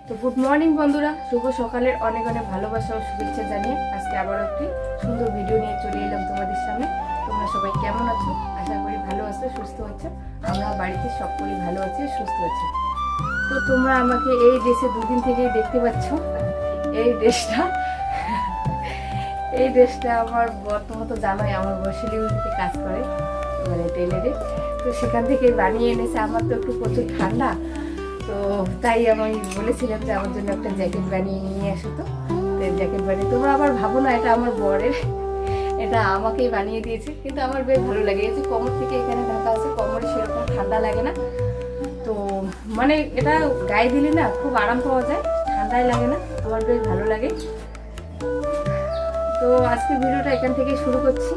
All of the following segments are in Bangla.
তো গুড মর্নিং বন্ধুরা, শুভ সকালের অনেক অনেক ভালোবাসা ও শুভেচ্ছা জানিয়ে আজকে আবার একটি সুন্দর ভিডিও নিয়ে চলে এলাম তোমাদের সামনে। তোমরা সবাই কেমন আছো? আশা করি ভালো আছো, সুস্থ আছো। আমরা বাড়িতে সকলেই ভালো আছি, সুস্থ আছি। তো তোমরা আমাকে এই ড্রেসে দুদিন থেকেই দেখতে পাচ্ছ। এই ড্রেসটা আমার বর্তমানে জানোই আমার শিলিগুড়িতে কাজ করে, মানে টেলারে। তো সেখান থেকে বানিয়ে এনেছে। আমার তো একটু প্রচুর ঠান্ডা, তো তাই আমি বলেছিলাম যে আমার জন্য একটা জ্যাকেট বানিয়ে নিয়ে আসো। তো জ্যাকেট বানিয়ে তোমরা আবার ভাবো না এটা আমার বরের, এটা আমাকেই বানিয়ে দিয়েছে। কিন্তু আমার বেশ ভালো লাগে। এই যে কোমর থেকে এখানে ঢাকা আছে, কোমরে সেরকম ঠান্ডা লাগে না। তো মানে এটা গায়ে দিলে না খুব আরাম পাওয়া যায়, ঠান্ডাই লাগে না, আমার বেশ ভালো লাগে। তো আজকে ভিডিওটা এখান থেকে শুরু করছি,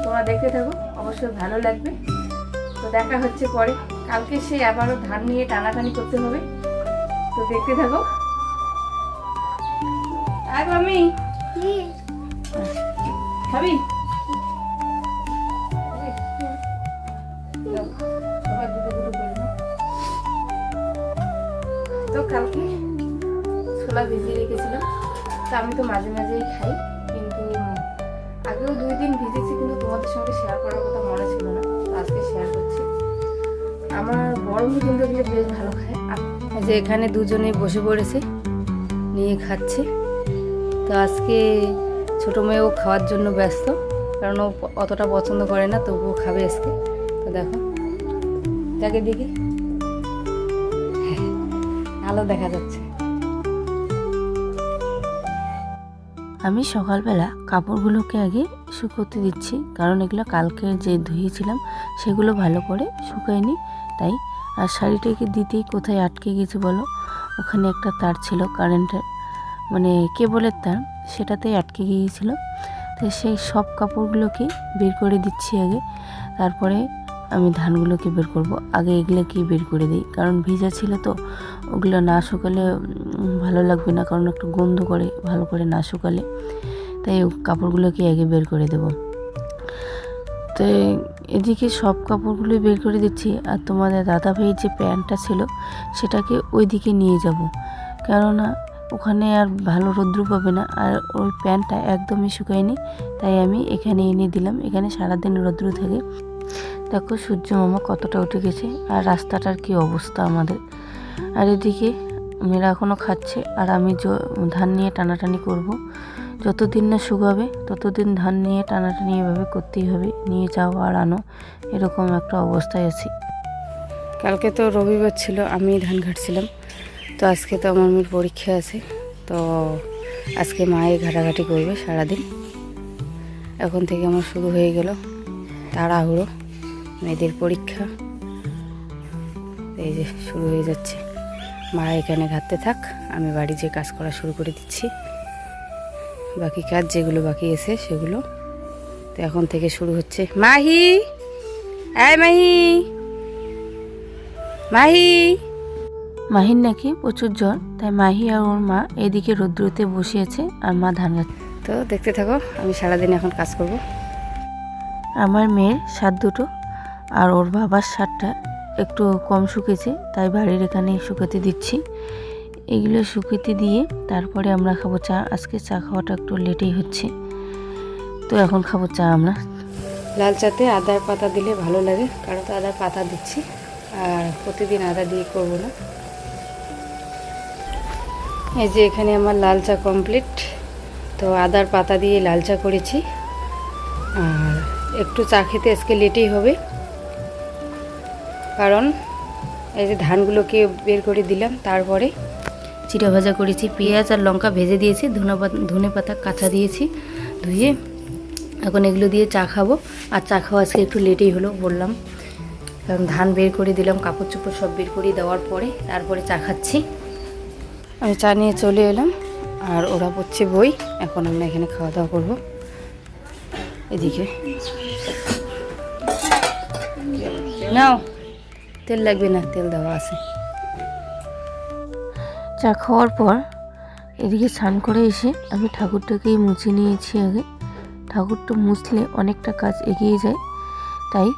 তোমরা দেখতে থাকো, অবশ্যই ভালো লাগবে। তো দেখা হচ্ছে পরে। কালকে সে আবারও ধান নিয়ে টানাটানি করতে হবে, তো দেখতে থাকো। আর আমি খাবি তো কালকে ছোলা ভিজিয়ে রেখেছিলাম। তো আমি তো মাঝে মাঝেই খাই, কিন্তু আগেও 2 দিন ভিজেছি, কিন্তু তোমাদের সঙ্গে শেয়ার করার কথা মনে ছিল না, তো আজকে শেয়ার করছি। আমার বড় মেয়ে কিন্তু এগুলো বেশ ভালো খায়। যে এখানে দুজনেই বসে পড়েছে, নিয়ে খাচ্ছে। তো আজকে ছোটো মেয়েও খাওয়ার জন্য ব্যস্ত, কারণ ও অতটা পছন্দ করে না, তবুও খাবে আজকে। তো দেখো যাকে দেখি আলো দেখা যাচ্ছে। আমি সকালবেলা কাপড়গুলোকে আগে শুকোতে দিচ্ছি, কারণ এগুলো কালকে যে ধুয়েছিলাম সেগুলো ভালো করে শুকায়নি তাই। আর শাড়িটাকে দিতেই কোথায় আটকে গেছে বলো, ওখানে একটা তার ছিল কারেন্টের, মানে কেবলের তার, সেটাতেই আটকে গিয়েছিল। তাই সেই সব কাপড়গুলোকে বের করে দিচ্ছি আগে, তারপরে আমি ধানগুলোকে বের করব। আগে এগুলোকে বের করে দিই, কারণ ভিজা ছিল তো, ওগুলো না শুকালে ভালো লাগবে না, কারণ একটু গন্ধ করে ভালো করে না শুকালে। তাই কাপড়গুলোকে আগে বের করে দেব। তো এদিকে সব কাপড়গুলো বের করে দিচ্ছি। আর তোমাদের দাদাভাইয়ের যে প্যান্টটা ছিল সেটাকে ওই দিকে নিয়ে যাব, কেননা ওখানে আর ভালো রৌদ্র পাবে না, আর ওই প্যান্টটা একদমই শুকায়নি, তাই আমি এখানে এনে দিলাম। এখানে সারাদিন রৌদ্র থাকে। দেখো সূর্য মামা কতটা উঠে গেছে, আর রাস্তাটার কি অবস্থা আমাদের। আর এদিকে মেয়েরা এখনও খাচ্ছে, আর আমি ধান নিয়ে টানাটানি করব। যতদিন না শুকাবে ততদিন ধান নিয়ে টানাটানি এভাবে করতেই হবে, নিয়ে যাও আর আনো, এরকম একটা অবস্থায় আছি। কালকে তো রবিবার ছিল, আমি ধান ঘাটছিলাম। তো আজকে তো আমার মেয়ের পরীক্ষা আছে, তো আজকে মায়ের ঘাটাঘাটি করবে সারাদিন। এখন থেকে আমার শুরু হয়ে গেল তাড়াহুড়ো, মেয়েদের পরীক্ষা। এই যে শুরু হয়ে যাচ্ছে। মা এখানে ঘাটতে থাক, আমি বাড়ি যে কাজ করা শুরু করে দিচ্ছি, বাকি কাজ যেগুলো বাকি আছে সেগুলো। তো এখন থেকে শুরু হচ্ছে। মাহি, এই মাহি, মাহি। মাহির নাকি প্রচুর জ্বর, তাই মাহি আর ওর মা এদিকে রৌদ্রতে বসিয়েছে, আর মা ধান গাচ্ছে। তো দেখতে থাকো, আমি সারাদিন এখন কাজ করব। আমার মেয়ের শার্ট দুটো আর ওর বাবার শার্টটা একটু কম শুকেছে, তাই বাড়ির এখানে শুকাতে দিচ্ছি। এগুলো শুকাতে দিয়ে তারপরে আমরা খাবো চা। আজকে চা খাওয়াটা একটু লেটেই হচ্ছে, তো এখন খাবো চা আমরা। লাল চাতে আদার পাতা দিলে ভালো লাগে, কারণ তো আদার পাতা দিচ্ছি, আর প্রতিদিন আদা দিয়ে করব না। এই যে এখানে আমার লাল চা কমপ্লিট। তো আদার পাতা দিয়ে লাল চা করেছি, আর একটু চা খেতে আজকে লেটেই হবে, কারণ এই যে ধানগুলোকে বের করে দিলাম, তারপরে চিড়া ভাজা করেছি, পেঁয়াজ আর লঙ্কা ভেজে দিয়েছি, ধনে পাতা কাঁচা দিয়েছি ধুয়ে। এখন এগুলো দিয়ে চা খাবো। আর চা খাওয়া আজকে একটু লেটেই হলো বললাম, কারণ ধান বের করে দিলাম, কাপড় চোপড় সব বের করে দেওয়ার পরে তারপরে চা খাচ্ছি। আমি চা নিয়ে চলে এলাম, আর ওরা পড়ছে বই। এখন আমরা এখানে খাওয়া দাওয়া করবো। এদিকে নাও, তেল লাগবে না, তেল দেওয়া আছে। চা খাওয়ার পর এদিকে স্নান করে এসে আমি ঠাকুরটাকেই মুছে নিয়েছি আগে। ঠাকুরটা মুছলে অনেকটা কাজ এগিয়ে যায়, তাই।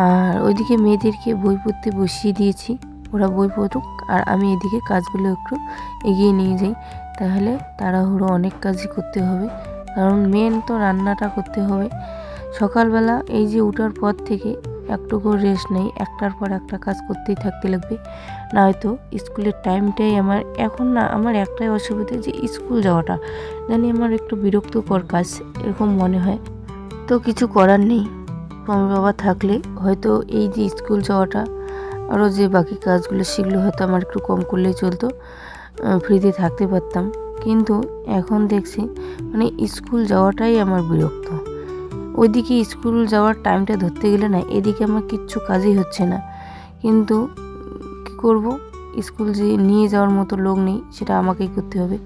আর ওইদিকে মেয়েদেরকে বই পড়তে বসিয়ে দিয়েছি, ওরা বই পড়ুক আর আমি এদিকে কাজগুলো একটু এগিয়ে নিয়ে যাই। তাহলে তাড়াহুড়ো অনেক কাজই করতে হবে, কারণ মেন তো রান্নাটা করতে হবে। সকালবেলা এই যে উঠার পর থেকে একটুকু রেস্ট নেই, একটার পর একটা কাজ করতেই থাকতে লাগবে, নয়তো স্কুলের টাইমটাই আমার একটাই অসুবিধা যে স্কুল যাওয়াটা জানি আমার একটু বিরক্তকর কাজ এরকম মনে হয়। তো কিছু করার নেই, মামা বাবা থাকলে হয়তো এই যে স্কুল যাওয়াটা আরও যে বাকি কাজগুলো সেগুলো হয়তো আমার একটু কম করলেই চলতো, ফ্রিতে থাকতে পারতাম। কিন্তু এখন দেখছি মানে স্কুল যাওয়াটাই আমার বিরক্ত। ওইদিকে স্কুল যাওয়ার টাইমটা ধরতে গেলে না এদিকে আমার কিচ্ছু কাজই হচ্ছে না। কিন্তু কী করব, স্কুল যে নিয়ে যাওয়ার মতো লোক নেই, সেটা আমাকেই করতে হবে।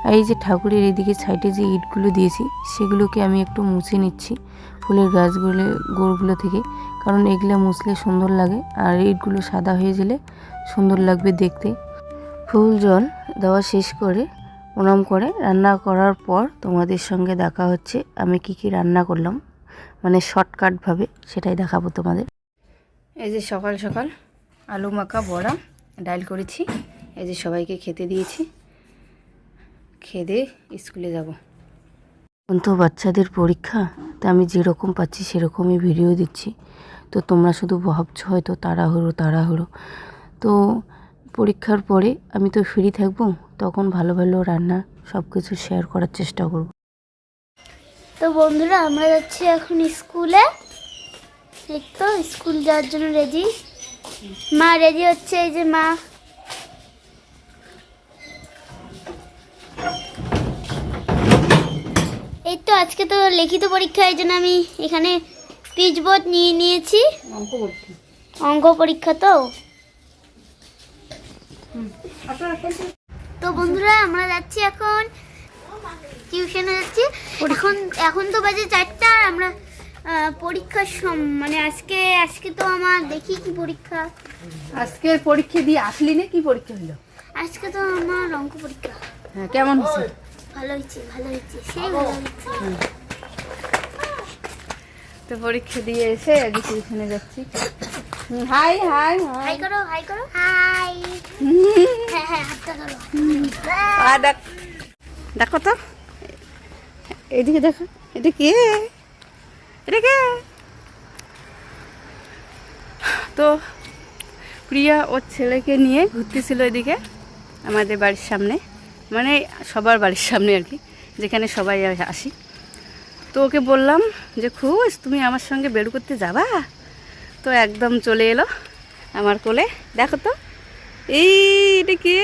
আর এই যে ঠাকুরের এদিকে সাইডে যে ইটগুলো দিয়েছি সেগুলোকে আমি একটু মুছে নিচ্ছি ফুলের গোড়গুলো থেকে, কারণ এগুলো মুছলে সুন্দর লাগে আর ইটগুলো সাদা হয়ে গেলে সুন্দর লাগবে দেখতে। ফুল জল দেওয়া শেষ করে প্রণাম করে রান্না করার পর তোমাদের সঙ্গে দেখা হচ্ছে আমি কি রান্না করলাম, মানে শর্টকাটভাবে সেটাই দেখাবো তোমাদের। এই যে সকাল সকাল আলু মাখা বড়া ডাল করেছি, এই যে সবাইকে খেতে দিয়েছি, খেয়ে স্কুলে যাব। এখন তো বাচ্চাদের পরীক্ষা, তা আমি যেরকম পাচ্ছি সেরকমই ভিডিও দিচ্ছি। তো তোমরা শুধু ভাবছো হয়তো তাড়াহুড়ো। তো পরীক্ষার পরে আমি তো ফ্রি থাকবো, তখন ভালো ভালো রান্না সব কিছু শেয়ার করার চেষ্টা করব। তো বন্ধুরা আমরা যাচ্ছি এখন স্কুলে। এই তো স্কুল যাওয়ার জন্য রেডি, মা রেডি হচ্ছে, এই যে মা। এই তো আজকে তো লিখিত পরীক্ষা, এই জন্য আমি এখানে পিচবোর্ড নিয়ে নিয়েছি, অঙ্ক পরীক্ষা। তো বন্ধুরা আমরা যাচ্ছি এখন টিউশনে যাচ্ছি। এখন তো বাজে 4টা, আর আমরা পরীক্ষার মানে আজকে তো আমার দেখি কি পরীক্ষা। আজকে পরীক্ষা দিয়ে আসলি না? কি পরীক্ষা হলো? আজকে তো আমার অঙ্ক পরীক্ষা। হ্যাঁ, কেমন হয়েছে? ভালো হয়েছে সেই ভালো হয়েছে। তো পরীক্ষা দিয়ে এসে আজকে টিউশনে যাচ্ছি। হাই হাই হাই করো হাই। হ্যাঁ হাতটা ধরো। আর দেখো তো, এইদিকে দেখো, এটা কে? তো প্রিয়া ওর ছেলেকে নিয়ে ঘুরতেছিল এদিকে আমাদের বাড়ির সামনে, মানে সবার বাড়ির সামনে আর কি, যেখানে সবাই আসি। তো ওকে বললাম যে খুশ তুমি আমার সঙ্গে বের করতে যাবা? তো একদম চলে এলো আমার কোলে। দেখো তো, এটা কে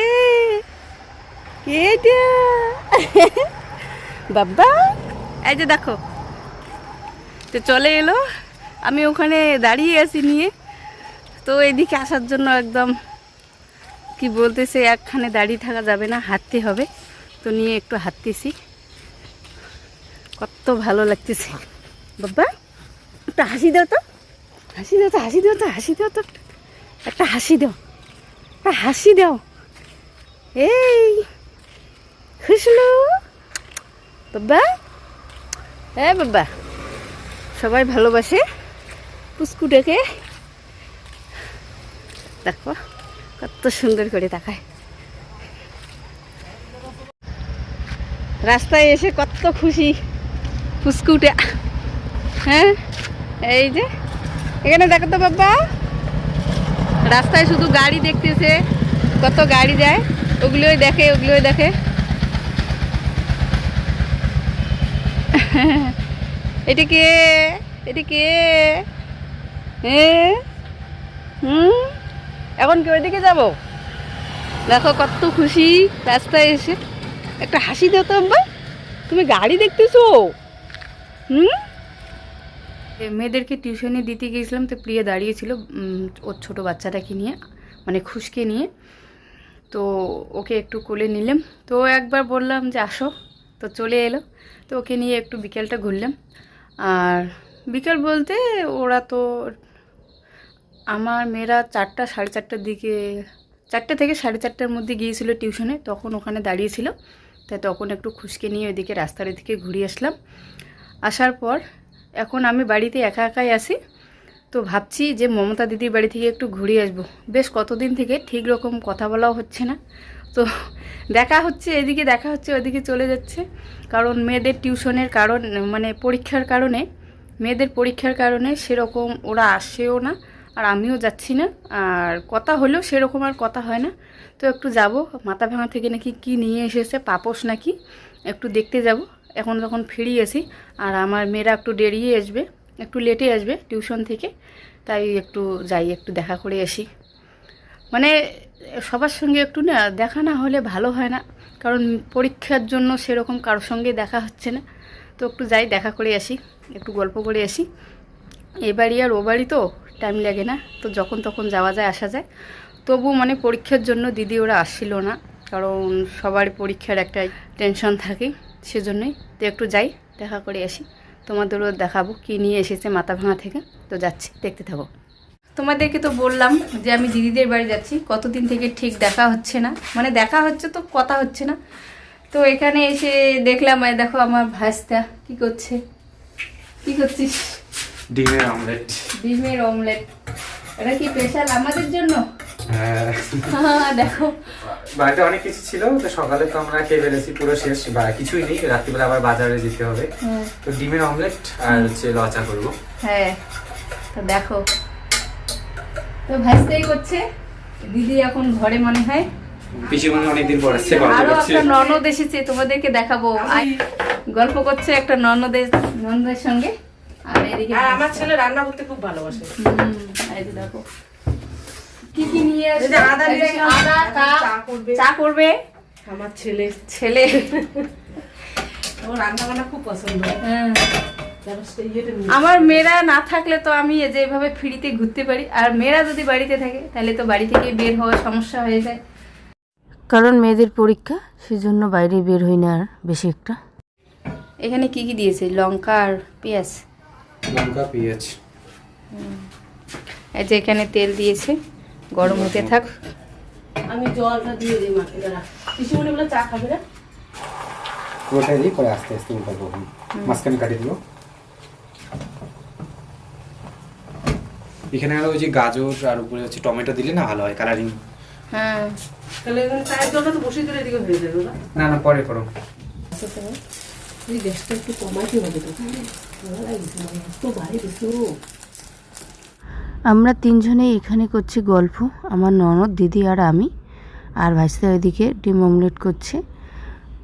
এটা? বাবা, এই যে দেখো, তো চলে এলো। আমি ওখানে দাঁড়িয়ে আছি নিয়ে, তো এদিকে আসার জন্য একদম কি বলতেছে, একখানে দাঁড়িয়ে থাকা যাবে না, হাঁটতে হবে। তো নিয়ে একটু হাঁটতেছি, কত ভালো লাগতেছে। বাবা একটা হাসি দাও তো, একটা হাসি দাও। এই খুশলু বাবা, বাবা সবাই ভালোবাসে পুস্কুটাকে, দেখো কত সুন্দর করে তাকায়। রাস্তায় এসে কত খুশি পুস্কুটা। হ্যাঁ, এই যে এখানে দেখো তো বাবা, রাস্তায় শুধু গাড়ি দেখতেছে, কত গাড়ি যায়, ওগুলোই দেখে। এটা কে? হ্যাঁ, এখন কি ওইদিকে যাবো? দেখো কত খুশি রাস্তায় এসে। একটা হাসি দাও তো আব্বা, তুমি গাড়ি দেখতেছো। মেয়েদেরকে টিউশনে দিতে গিয়েছিলাম, তো প্রিয়া দাঁড়িয়েছিল ওর ছোটো বাচ্চাটাকে নিয়ে, মানে খুশকে নিয়ে। তো ওকে একটু কোলে নিলাম, তো একবার বললাম যে আসো, তো চলে এলো। তো ওকে নিয়ে একটু বিকেলটা ঘুরলাম। আর বিকেল বলতে ওরা তো, আমার মেয়েরা 4টা সাড়ে 4টার দিকে, 4টা থেকে সাড়ে 4টার মধ্যে গিয়েছিল টিউশনে, তখন ওখানে দাঁড়িয়েছিল। তাই তখন একটু খুশকে নিয়ে ওইদিকে রাস্তার দিকে ঘুরিয়ে আসলাম। আসার পর এখন আমি বাড়িতে একাই আসি। তো ভাবছি যে মমতা দিদির বাড়ি থেকে একটু ঘুরে আসবো। বেশ কতদিন থেকে ঠিক রকম কথা বলাও হচ্ছে না, তো দেখা হচ্ছে এদিকে, দেখা হচ্ছে ওদিকে চলে যাচ্ছে। কারণ মেয়েদের টিউশনের কারণ মানে পরীক্ষার কারণে, মেয়েদের পরীক্ষার কারণে সেরকম ওরা আসেও না, আর আমিও যাচ্ছি না। আর কথা হলেও সেরকম আর কথা হয় না। তো একটু যাব, মাথা ভাঙা থেকে নাকি কি নিয়ে এসেছে পাপোশ নাকি, একটু দেখতে যাব। এখন যখন ফিরে আসি, আর আমার মেয়েরা একটু দেরিয়ে আসবে, একটু লেটে আসবে টিউশন থেকে, তাই একটু যাই, একটু দেখা করে আসি। মানে সবার সঙ্গে একটু না দেখা না হলে ভালো হয় না, কারণ পরীক্ষার জন্য সেরকম কারোর সঙ্গে দেখা হচ্ছে না। তো একটু যাই, দেখা করে আসি, একটু গল্প করে আসি। এ বাড়ি আর ও বাড়ি তো টাইম লাগে না, তো যখন তখন যাওয়া যায়, আসা যায়। তবু মানে পরীক্ষার জন্য দিদি ওরা আসছিল না, কারণ সবার পরীক্ষার একটা টেনশন থাকে, সেজন্যই। তো একটু যাই, দেখা করে আসি, তোমাদেরও দেখাবো কি নিয়ে এসেছে মাথা ভাঙা থেকে। তো যাচ্ছি, দেখতে থাকো। তোমাদেরকে তো বললাম যে আমি দিদিদের বাড়ি যাচ্ছি, কতদিন থেকে ঠিক দেখা হচ্ছে না, মানে দেখা হচ্ছে তো কথা হচ্ছে না। তো এখানে এসে দেখলাম, দেখো আমার ভাইস্তা কি করছে। কি করছিস? ডিমের অমলেট। ডিমের অমলেট, এটা কি স্পেশাল আমাদের জন্য? দেখো বাড়িতে অনেক কিছু ছিল, তো সকালে তো আমরা খেয়ে ফেলেছি পুরো শেষ, বা কিছুই নেই, রাত্রিবেলা আবার বাজারে যেতে হবে। তো ডিমের অমলেট আর হচ্ছে লচা করবো। হ্যাঁ, তো দেখো, তো ভাইস্তাই করছে, দিদি এখন ঘরে মনে হয়। পিসি মনে অনেকদিন পর আসছে, গল্প আরো করছে। একটা ননদ এসেছে, তোমাদেরকে দেখাবো। গল্প করছে একটা ননদের সঙ্গে। আর এদিকে আমার ছেলে রান্না করতে খুব ভালোবাসে। এই যে দেখো কি কি নিয়ে আসছে। এই যে আদা এই যে নিয়ে আদা, চা করবে। চা করবে আমার ছেলে ছেলে। ওর রান্না বান্না খুব পছন্দ। হ্যাঁ। তারপর সেই ইয়েটা নিয়ে আমার মেয়েরা না থাকলে তো আমি এই যে এভাবে ফ্রিতে ঘুরতে পারি, আর মেয়েরা যদি বাড়িতে থাকে তাহলে তো বাড়ি থেকে বের হওয়ার সমস্যা হয়ে যায়। কারণ মেয়েদের পরীক্ষা, সেজন্য বাইরে বের হই না আর বেশি একটা। এখানে কি কি দিয়েছে? লঙ্কা আর পেঁয়াজ। লঙ্কা, পেঁয়াজ। এই যে এখানে তেল দিয়েছে, গরম হতে থাক। আমি জলটা দিয়ে দিই মাকে, দাঁড়া। পিসিমণি বলে চা খাবে না? পুরোটাই দিই, পরে আস্তে আস্তে উল্টাবো, মাঝখানে কাটি দেবো। এখানে আরো ওই যে গাজর আর উপরে হচ্ছে টমেটো দিলে না ভালো হয়, কালারিং। হ্যাঁ, তাহলে এখানে চায়ের জলটা তো বসিয়ে দিলে এদিকে হয়ে যাবে না? না না, পরে করো। এই গ্যাসটা একটু কমাইতে হবে তো। ভালো লাগছে না, এত ভারী কিছু। আমরা তিনজনেই এখানে করছি গল্প, আমার ননদ, দিদি আর আমি। আর ভাইস্তা ওইদিকে ডিম অমলেট করছে।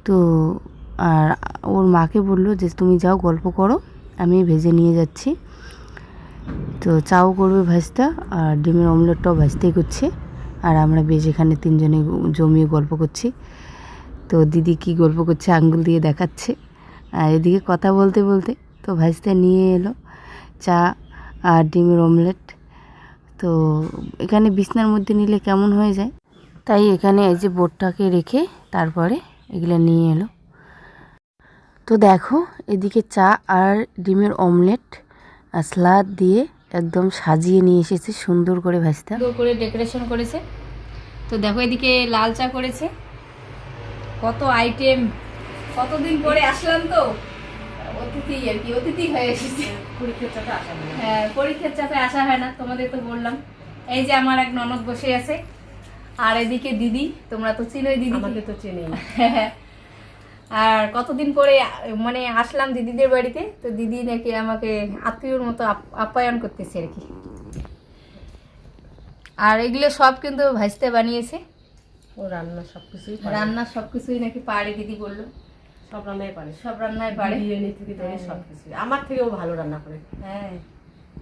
তো আর ওর মাকে বললো যে তুমি যাও গল্প করো, আমি ভেজে নিয়ে যাচ্ছি। তো চাও করবে ভাইস্তা, আর ডিমের অমলেটটাও ভাইস্তাই করছে। আর আমরা বেশ এখানে তিনজনে জমিয়ে গল্প করছি। তো দিদি কি গল্প করছে আঙ্গুল দিয়ে দেখাচ্ছে, আর এদিকে কথা বলতে বলতে তো ভাইস্তা নিয়ে এলো চা আর ডিমের অমলেট। তো এখানে বিছনার মধ্যে নিলে কেমন হয়ে যায়, তাই এখানে এই যে বোর্ডটাকে রেখে তারপরে এগুলো নিয়ে এলো। তো দেখো এদিকে চা আর ডিমের অমলেট আর স্যালাড দিয়ে একদম সাজিয়ে নিয়ে এসেছে সুন্দর করে ভাজতে। সুন্দর করে ডেকোরেশন করেছে। তো দেখো এদিকে লাল চা করেছে, কত আইটেম। কতদিন পরে আসলাম তো, অতিথি আর কি, অতিথি হয়ে এসেছে। পরীক্ষার চাপে আসা হয় না। হ্যাঁ, পরীক্ষার চাপে আসা হয় না, তোমাদের তো বললাম। এই যে আমার এক ননদ বসে আছে, আর এদিকে দিদি, তোমরা তো চিনোই দিদি। আমাকে তো চেনেই। আর কতদিন পরে মানে আসলাম দিদিদের বাড়িতে, তো দিদি নাকি আমাকে আত্মীয়র মতো আপ্যায়ন করতেছে আর কি। আর এগুলো সব কিন্তু ভাজতে বানিয়েছে, ও রান্না সবকিছুই রান্না সবকিছুই নাকি পারে, দিদি বললো। সব রান্নাই পারে। সব রান্নাই পারে। বিরিয়ানি থেকে ধরে সবকিছু। আমার থেকেও ভালো রান্না করে। হ্যাঁ,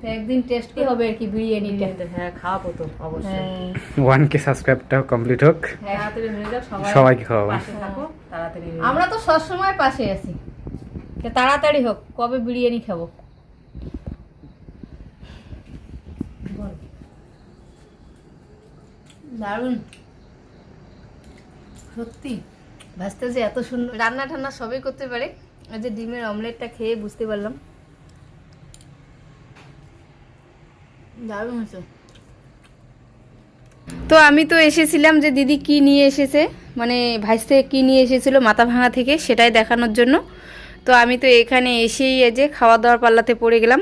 তো একদিন টেস্টি হবে আর কি বিরিয়ানিটা। হ্যাঁ, খাওয়াবো তো অবশ্যই। হ্যাঁ, 1K সাবস্ক্রাইবটা কমপ্লিট হোক, তাড়াতাড়ি হয়ে যাক, সবাইকে খাওয়াবো। পাশে থাকো, তাড়াতাড়ি হয়ে আমরা তো সবসময় পাশে আছি, তো তাড়াতাড়ি হোক, কবে বিরিয়ানি খাবো। বল। দারুণ সত্যি, ভাজতে যে এত সুন্দর, রান্না টান্না সবই করতে পারে। এই যে ডিমের অমলেটটা খেয়ে বুঝতে পারলাম, দারুণ হয়েছে। তো আমি তো এসেছিলাম যে দিদি কি নিয়ে এসেছে, মানে ভাইস্তে কি নিয়ে এসেছিল মাথা ভাঙা থেকে, সেটাই দেখানোর জন্য। তো আমি তো এখানে এসেই এই যে খাওয়া দাওয়ার পাল্লাতে পড়ে গেলাম।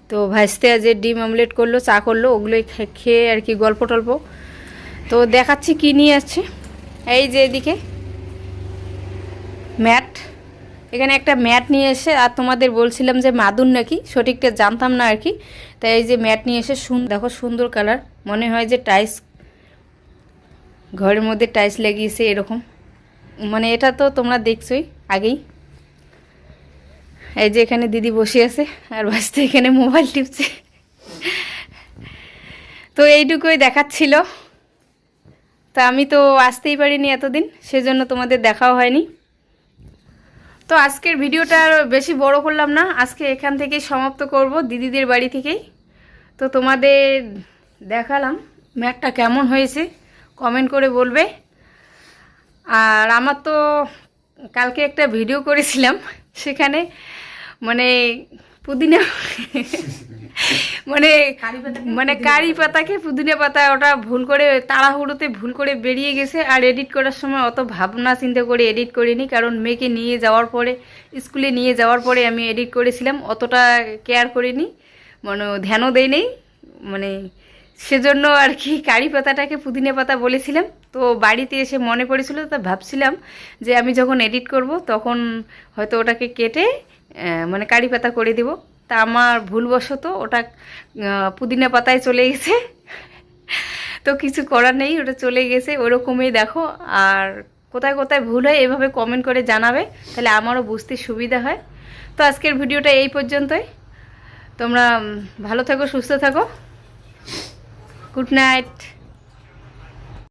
তো ভাজতে যে ডিম অমলেট করলো, চা করলো, ওগুলোই খেয়ে আর কি গল্প টল্প। তো দেখাচ্ছি কি নিয়ে আসছে। এই যে এদিকে ম্যাট, এখানে একটা ম্যাট নিয়ে এসে, আর তোমাদের বলছিলাম যে মাদুর নাকি, সঠিকটা জানতাম না আর কি। তাই এই যে ম্যাট নিয়ে এসে দেখো সুন্দর কালার, মনে হয় যে টাইলস, ঘরের মধ্যে টাইলস লাগিয়েছে এরকম। মানে এটা তো তোমরা দেখছোই আগেই। এই যে এখানে দিদি বসে আছে আর বাসতে এখানে মোবাইল টিপছে। তো এইটুকুই দেখাচ্ছিল। তো আমি তো আসতেই পারিনি এতদিন, সেজন্য তোমাদের দেখাও হয়নি। তো আজকের ভিডিওটা আর বেশি বড় করলাম না, আজকে এখান থেকেই সমাপ্ত করব, দিদিদের বাড়ি থেকেই। তো তোমাদের দেখালাম ম্যাটটা কেমন হয়েছে, কমেন্ট করে বলবে। আর আমার তো কালকে একটা ভিডিও করেছিলাম, সেখানে মানে পুদিনা মানে কারি পাতাকে পুদিনা পাতা, ওটা ভুল করে তাড়াহুড়োতে ভুল করে বেরিয়ে গেছে। আর এডিট করার সময় অত ভাবনা চিন্তা করে এডিট করিনি, কারণ মেয়েকে নিয়ে যাওয়ার পরে, স্কুলে নিয়ে যাওয়ার পরে আমি এডিট করেছিলাম, অতটা কেয়ার করিনি, মানে ধ্যানও দেই নেই, মানে সেজন্য আর কি কারি পাতাটাকে পুদিনা পাতা বলেছিলাম। তো বাড়িতে এসে মনে পড়েছিল, তো ভাবছিলাম যে আমি যখন এডিট করব তখন হয়তো ওটাকে কেটে মানে কারি পাতা করে দেব। তা আমার ভুলবশত ওটা পুদিনা পাতায় চলে গেছে। তো কিছু করার নেই, ওটা চলে গেছে ওরকমই দেখো। আর কোথায় কোথায় ভুল হয় এভাবে কমেন্ট করে জানাবে, তাহলে আমারও বুঝতে সুবিধা হয়। তো আজকের ভিডিওটা এই পর্যন্তই। তোমরা ভালো থাকো, সুস্থ থাকো। Good night.